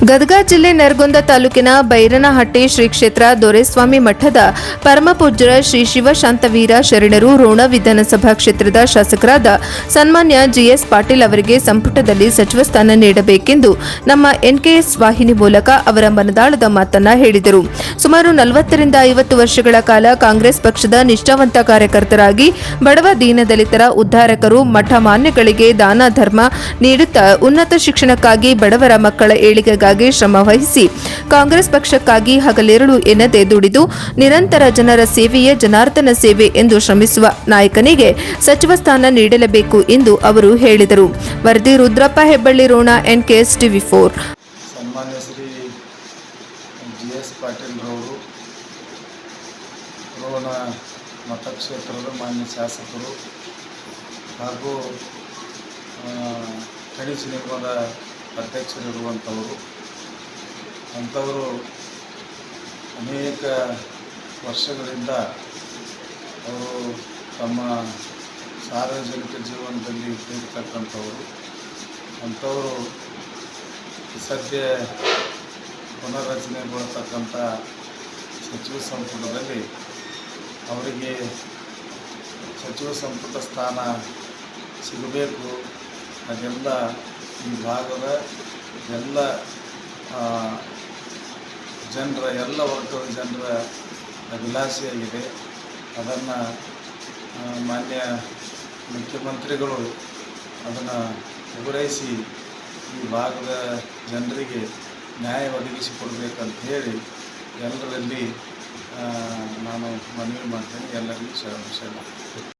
ಗದಗ ಜಿಲ್ಲೆ ನರಗುಂದ ತಾಲೂಕಿನ ಬೈರನಹಟ್ಟಿ ಶ್ರೀ ಕ್ಷೇತ್ರ ದೊರೆಸ್ವಾಮಿ ಮಠದ ಪರಮಪೂಜ್ಯರ ಶ್ರೀ ಶಿವಶಾಂತವೀರ ಶರಣರು ರೋಣ ವಿಧಾನಸಭಾ ಕ್ಷೇತ್ರದ ಶಾಸಕರಾದ ಸನ್ಮಾನ್ಯ ಜಿಎಸ್ ಪಾಟೀಲ್ ಅವರಿಗೆ ಸಂಪುಟದಲ್ಲಿ ಸಚಿವ ಸ್ಥಾನ ನೀಡಬೇಕೆಂದು ನಮ್ಮ ಎನ್ಕೆಎಸ್ ವಾಹಿನಿ ಮೂಲಕ ಅವರ ಮನದಾಳದ ಮಾತನ್ನ ಹೇಳಿದರು. ಸುಮಾರು 40 ರಿಂದ 50 ವರ್ಷಗಳ ಕಾಲ ಕಾಂಗ್ರೆಸ್ ಪಕ್ಷದ ನಿಷ್ಠಾವಂತ ಕಾರ್ಯಕರ್ತರಾಗಿ ಬಡವ ದೀನದಲಿತರ ಉದ್ಧಾರಕರು, ಮಠ ಮಾನ್ಯಗಳಿಗೆ ದಾನ ಧರ್ಮ ನೀಡುತ್ತಾ ಉನ್ನತ ಶಿಕ್ಷಣಕ್ಕಾಗಿ ಬಡವರ ಮಕ್ಕಳ ಏಳಿಗೆಗಾಗಿ ಶ್ರಮ ವಹಿಸಿ ಕಾಂಗ್ರೆಸ್ ಪಕ್ಷಕ್ಕಾಗಿ ಹಗಲಿರುಳು ಎನ್ನದೆ ದುಡಿದು ನಿರಂತರ ಜನರ ಸೇವೆಯೇ ಜನಾರ್ದನ ಸೇವೆ ಎಂದು ಶ್ರಮಿಸುವ ನಾಯಕನಿಗೆ ಸಚಿವ ಸ್ಥಾನ ನೀಡಲೇಬೇಕು ಎಂದು ಅವರು ಹೇಳಿದರು. ವರದಿ ರುದ್ರಪ್ಪ ಹೆಬ್ಬಳ್ಳಿ, ರೋಣ, ಎನ್ಕೆಎಸ್ ಟಿವಿ4. ಸನ್ಮಾನ್ಯ ಶ್ರೀ ಜಿಎಸ್ ಪಾಟೀಲ್ ರವರು ರೋಣ ಮತಕ್ಷೇತ್ರದ ಮಾನ್ಯ ಶಾಸಕರು ಹಾಗೂ ಕಣಿಸಿ ನಿಗಮದ ಅಧ್ಯಕ್ಷರಿರುವಂಥವರು. ಅಂಥವರು ಅನೇಕ ವರ್ಷಗಳಿಂದ ಅವರು ತಮ್ಮ ಸಾರ್ವಜನಿಕ ಜೀವನದಲ್ಲಿ ಇರ್ತಕ್ಕಂಥವರು. ಅಂಥವರು ಸದ್ಯ ಪುನರ್ರಚನೆಗೊಳ್ಳತಕ್ಕಂಥ ಸಚಿವ ಸಂಪುಟದಲ್ಲಿ ಅವರಿಗೆ ಸಚಿವ ಸಂಪುಟ ಸ್ಥಾನ ಸಿಗಬೇಕು. ಅದೆಲ್ಲ ಈ ಭಾಗದ ಎಲ್ಲ ಜನರ, ಎಲ್ಲ ವರ್ಗದ ಜನರ ಅಭಿಲಾಷೆಯಾಗಿದೆ. ಅದನ್ನು ಮಾನ್ಯ ಮುಖ್ಯಮಂತ್ರಿಗಳು ಅದನ್ನು ಪೂರೈಸಿ ಈ ಭಾಗದ ಜನರಿಗೆ ನ್ಯಾಯ ಒದಗಿಸಿಕೊಡ್ಬೇಕಂತ ಹೇಳಿ ಎಲ್ಲರಲ್ಲಿ ನಾನು ಮನವಿ ಮಾಡ್ತೇನೆ. ಎಲ್ಲರಿಗೂ ಶರಣ.